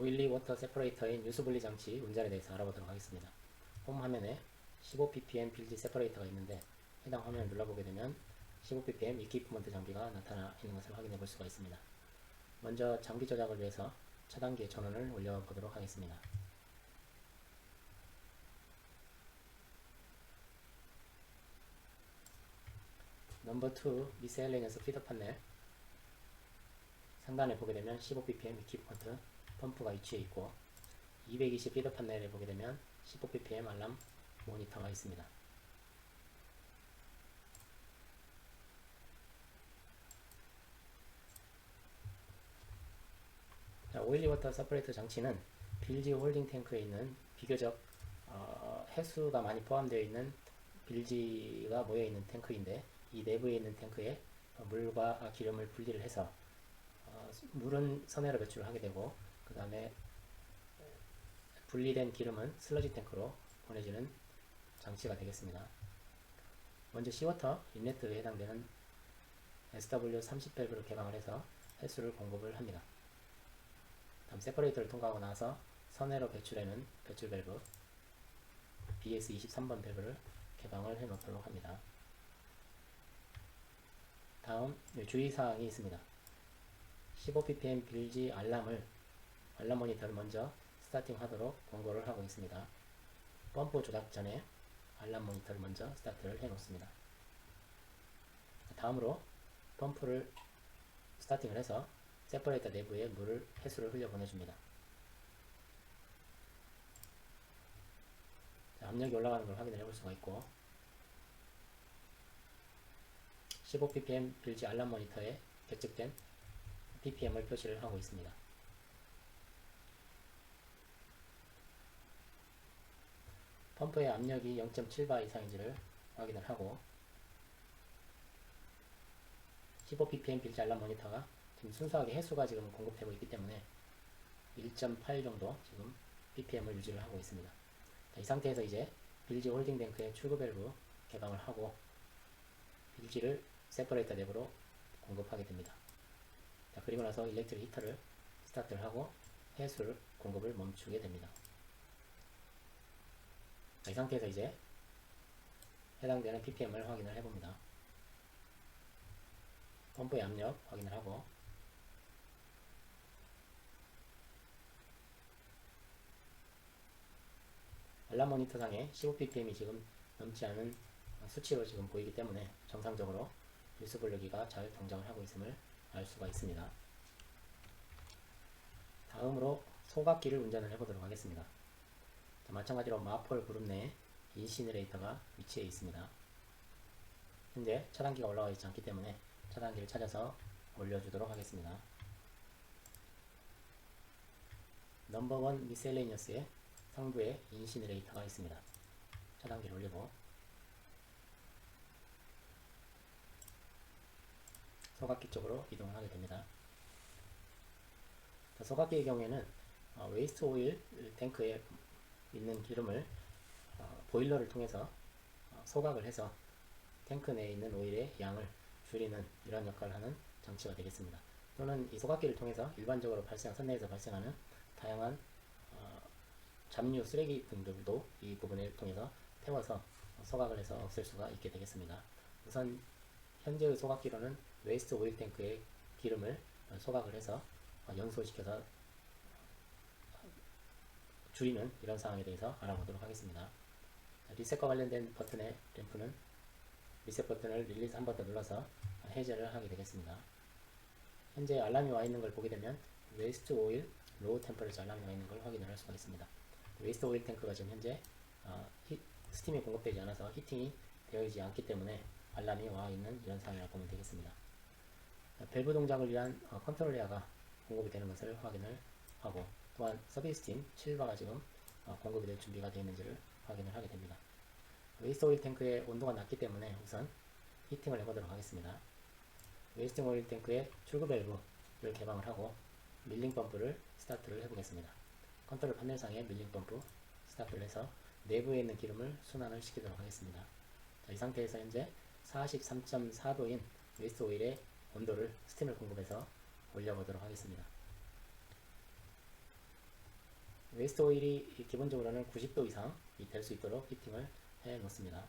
오일리 워터 세퍼레이터인 유수분리 장치 운전에 대해서 알아보도록 하겠습니다. 홈 화면에 15ppm 빌지 세퍼레이터가 있는데 해당 화면을 눌러보게 되면 15ppm 이퀴프먼트 장비가 나타나 있는 것을 확인해 볼 수가 있습니다. 먼저 장비 조작을 위해서 차단기의 전원을 올려보도록 하겠습니다. 넘버 2 미스헬레니어스 피더 판넬 상단에 보게 되면 15ppm 이퀴프먼트 펌프가 위치해 있고 220 피더 판넬에 보게 되면 15ppm 알람 모니터가 있습니다. 오일리 워터 서퍼레이터 장치는 빌지 홀딩 탱크에 있는 비교적 해수가 많이 포함되어 있는 빌지가 모여 있는 탱크인데 이 내부에 있는 탱크에 물과 기름을 분리를 해서 물은 선회로 배출을 하게 되고 그 다음에 분리된 기름은 슬러지 탱크로 보내지는 장치가 되겠습니다. 먼저 시워터 인레트에 해당되는 SW30밸브를 개방을 해서 해수를 공급을 합니다. 다음 세퍼레이터를 통과하고 나서 선회로 배출하는 배출 밸브 BS23번 밸브를 개방을 해 놓도록 합니다. 다음 주의사항이 있습니다. 15ppm 빌지 알람 모니터를 먼저 스타팅 하도록 권고를 하고 있습니다. 펌프 조작 전에 알람 모니터를 먼저 스타트를 해 놓습니다. 다음으로 펌프를 스타팅을 해서 세퍼레이터 내부에 해수를 흘려 보내줍니다. 압력이 올라가는 걸 확인을 해볼 수가 있고 15ppm 빌지 알람 모니터에 계측된 ppm을 표시를 하고 있습니다. 펌프의 압력이 0.7바 이상인지를 확인을 하고 15ppm 빌지 알람 모니터가 지금 순수하게 해수가 지금 공급되고 있기 때문에 1.8 정도 지금 ppm을 유지를 하고 있습니다. 이 상태에서 이제 빌지 홀딩 탱크의 출구 밸브 개방을 하고 빌지를 세퍼레이터 내부로 공급하게 됩니다. 그리고 나서 일렉트릭 히터를 스타트를 하고 해수를 공급을 멈추게 됩니다. 이 상태에서 이제 해당되는 ppm을 확인을 해봅니다. 펌프의 압력 확인을 하고 알람 모니터 상에 15ppm이 지금 넘지 않은 수치로 지금 보이기 때문에 정상적으로 유수분류기가 잘 동작을 하고 있음을 알 수가 있습니다. 다음으로 소각기를 운전을 해보도록 하겠습니다. 마찬가지로 마폴 그룹 내에 인시너레이터가 위치해 있습니다. 현재 차단기가 올라와 있지 않기 때문에 차단기를 찾아서 올려주도록 하겠습니다. 넘버 1 미셀레니어스의 상부에 인시너레이터가 있습니다. 차단기를 올리고 소각기 쪽으로 이동을 하게 됩니다. 소각기의 경우에는 웨이스트 오일 탱크에 있는 기름을 보일러를 통해서 소각을 해서 탱크 내에 있는 오일의 양을 줄이는 이런 역할을 하는 장치가 되겠습니다. 또는 이 소각기를 통해서 일반적으로 선내에서 발생하는 다양한 잡류, 쓰레기 등들도 이 부분을 통해서 태워서 소각을 해서 없앨 수가 있게 되겠습니다. 우선 현재의 소각기로는 웨이스트 오일 탱크의 기름을 소각을 해서 연소시켜서 줄이는 이런 상황에 대해서 알아보도록 하겠습니다. 리셋과 관련된 버튼의 램프는 리셋 버튼을 릴리즈 한 번 더 눌러서 해제를 하게 되겠습니다. 현재 알람이 와 있는 걸 보게 되면 웨이스트 오일 로우 템퍼레처 알람이 와 있는 걸 확인을 할 수가 있습니다. 웨이스트 오일 탱크가 지금 현재 스팀이 공급되지 않아서 히팅이 되어있지 않기 때문에 알람이 와 있는 이런 상황이라고 보면 되겠습니다. 밸브 동작을 위한 컨트롤 에어가 공급이 되는 것을 확인을 하고 또한 서비스 팀 7바가 지금 공급이 될 준비가 되어 있는지를 확인을 하게 됩니다. 웨이스트 오일 탱크의 온도가 낮기 때문에 우선 히팅을 해보도록 하겠습니다. 웨이스트 오일 탱크의 출구 밸브를 개방을 하고 밀링 펌프를 스타트를 해보겠습니다. 컨트롤 파넬상의 밀링 펌프 스타트를 해서 내부에 있는 기름을 순환을 시키도록 하겠습니다. 이 상태에서 현재 43.4도인 웨이스트 오일의 온도를 스팀을 공급해서 올려보도록 하겠습니다. 웨이스트 오일이 기본적으로는 90도 이상이 될 수 있도록 히팅을 해 놓습니다.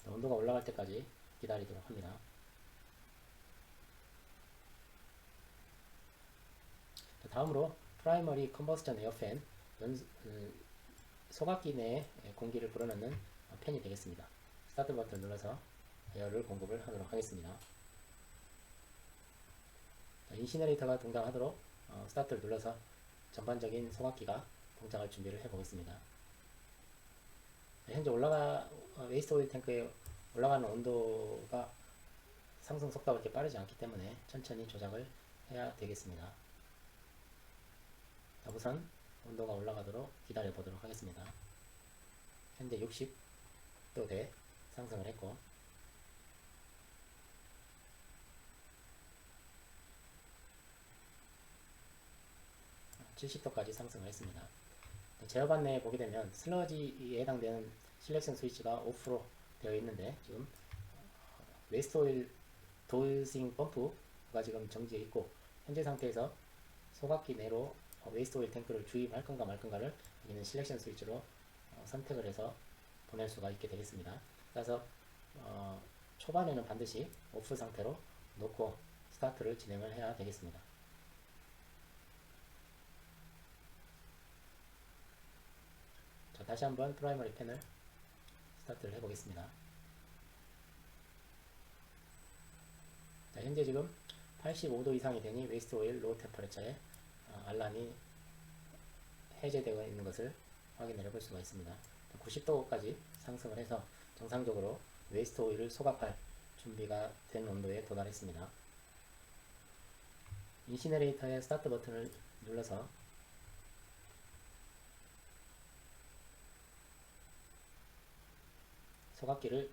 온도가 올라갈 때까지 기다리도록 합니다. 다음으로 프라이머리 컨버스션 에어팬, 소각기 내에 공기를 불어넣는 팬이 되겠습니다. 스타트 버튼을 눌러서 에어를 공급을 하도록 하겠습니다. 인시너레이터가 동작하도록 스타트를 눌러서 전반적인 소각기가 동작할 준비를 해 보겠습니다. 현재 웨이스트 오일 탱크에 올라가는 온도가 상승 속도가 그렇게 빠르지 않기 때문에 천천히 조작을 해야 되겠습니다. 우선 온도가 올라가도록 기다려 보도록 하겠습니다. 현재 60도대 상승을 했고, 70도까지 상승을 했습니다. 제어반 내에 보게 되면 슬러지에 해당되는 실렉션 스위치가 오프로 되어 있는데, 지금 웨이스트 오일 도싱 펌프가 지금 정지해 있고, 현재 상태에서 소각기 내로 웨이스트 오일 탱크를 주입할 건가 말 건가를 여기는 실렉션 스위치로 선택을 해서 보낼 수가 있게 되겠습니다. 그래서 초반에는 반드시 오프 상태로 놓고 스타트를 진행을 해야 되겠습니다. 자, 다시 한번 프라이머리 팬을 스타트를 해보겠습니다. 자, 현재 지금 85도 이상이 되니 웨이스트 오일 로우 템퍼레처에 알람이 해제되어 있는 것을 확인해 볼 수가 있습니다. 90도까지 상승을 해서 정상적으로 웨이스트 오일을 소각할 준비가 된 온도에 도달했습니다. 인시너레이터의 스타트 버튼을 눌러서 소각기를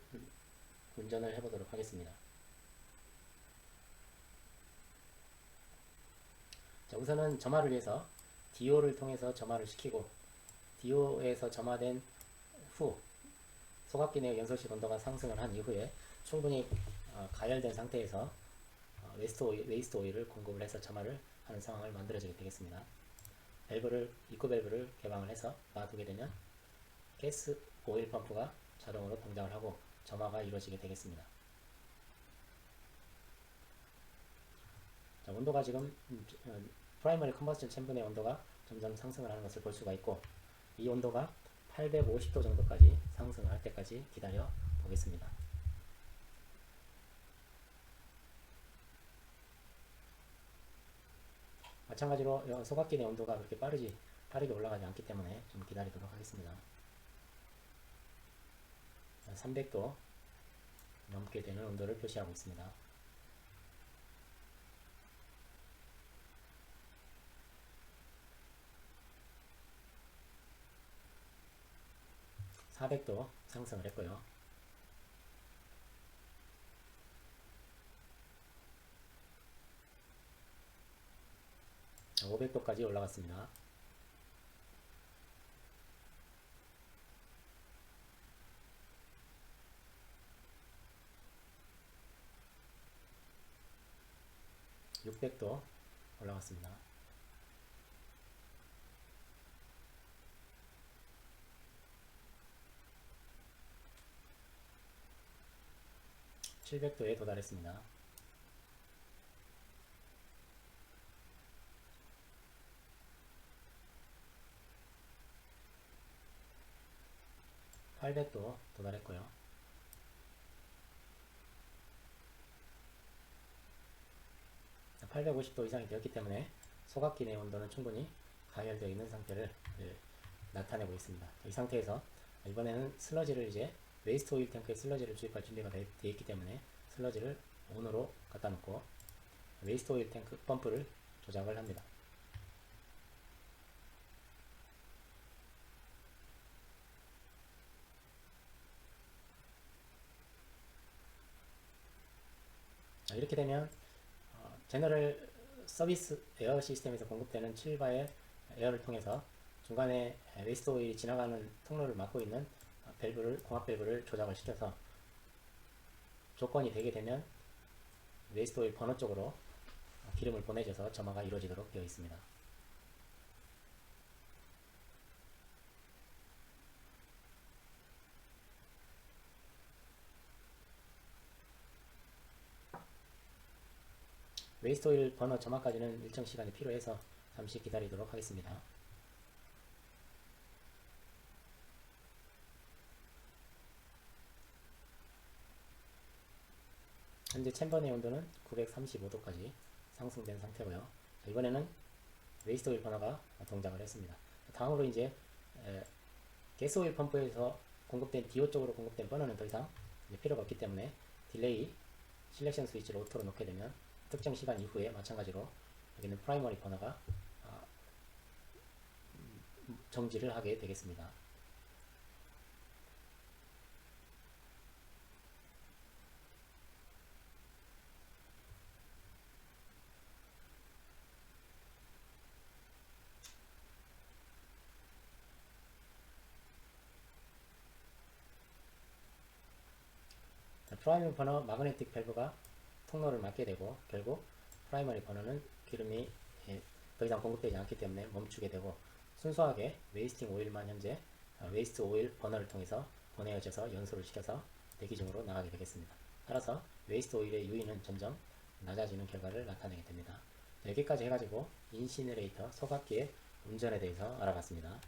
운전을 해보도록 하겠습니다. 자, 우선은 점화를 위해서 DO를 통해서 점화를 시키고, DO에서 점화된 후 소각기 내 연소실 온도가 상승을 한 이후에 충분히 가열된 상태에서 웨이스트 오일을 공급을 해서 점화를 하는 상황을 만들어지게 되겠습니다. 입구 밸브를 개방을 해서 놔두게 되면 가스 오일 펌프가 자동으로 동작을 하고 점화가 이루어지게 되겠습니다. 자, 온도가 지금 프라이머리 컨버스션 챔버 내 온도가 점점 상승을 하는 것을 볼 수가 있고, 이 온도가 850도 정도까지 상승을 할 때까지 기다려 보겠습니다. 마찬가지로 소각기 내 온도가 그렇게 빠르게 올라가지 않기 때문에 좀 기다리도록 하겠습니다. 300도 넘게 되는 온도를 표시하고 있습니다. 400도 상승을 했고요. 500도까지 올라갔습니다. 600도 올라갔습니다. 700도에 도달했습니다. 800도 도달했고요. 850도 이상이 되었기 때문에 소각기 내 온도는 충분히 가열되어 있는 상태를 나타내고 있습니다. 이 상태에서 이번에는 슬러지를 웨이스트 오일 탱크에 슬러지를 주입할 준비가 되어 있기 때문에 슬러지를 온으로 갖다 놓고 웨이스트 오일 탱크 펌프를 조작을 합니다. 자, 이렇게 되면 제너럴 서비스 에어 시스템에서 공급되는 7바의 에어를 통해서 중간에 웨이스트 오일이 지나가는 통로를 막고 있는 공합 밸브를 조작을 시켜서 조건이 되게 되면 웨이스트 오일 버너 쪽으로 기름을 보내줘서 점화가 이루어지도록 되어 있습니다. 웨이스트 오일 버너 점화까지는 일정 시간이 필요해서 잠시 기다리도록 하겠습니다. 현재 챔버 내 온도는 935도까지 상승된 상태고요. 자, 이번에는 웨이스트 오일 버너가 동작을 했습니다. 다음으로 이제 가스 오일 펌프에서 공급된 DO 쪽으로 공급된 버너는 더 이상 필요가 없기 때문에 딜레이 실렉션 스위치를 오토로 놓게 되면 특정 시간 이후에 마찬가지로 여기는 프라이머리 버너가 정지를 하게 되겠습니다. 프라이머리 버너 마그네틱 밸브가 통로를 막게 되고 결국 프라이머리 버너는 기름이 더 이상 공급되지 않기 때문에 멈추게 되고 순수하게 웨이스팅 오일만 현재 웨이스트 오일 버너를 통해서 보내어져서 연소를 시켜서 대기 중으로 나가게 되겠습니다. 따라서 웨이스트 오일의 유의는 점점 낮아지는 결과를 나타내게 됩니다. 여기까지 해가지고 인시너레이터 소각기의 운전에 대해서 알아봤습니다.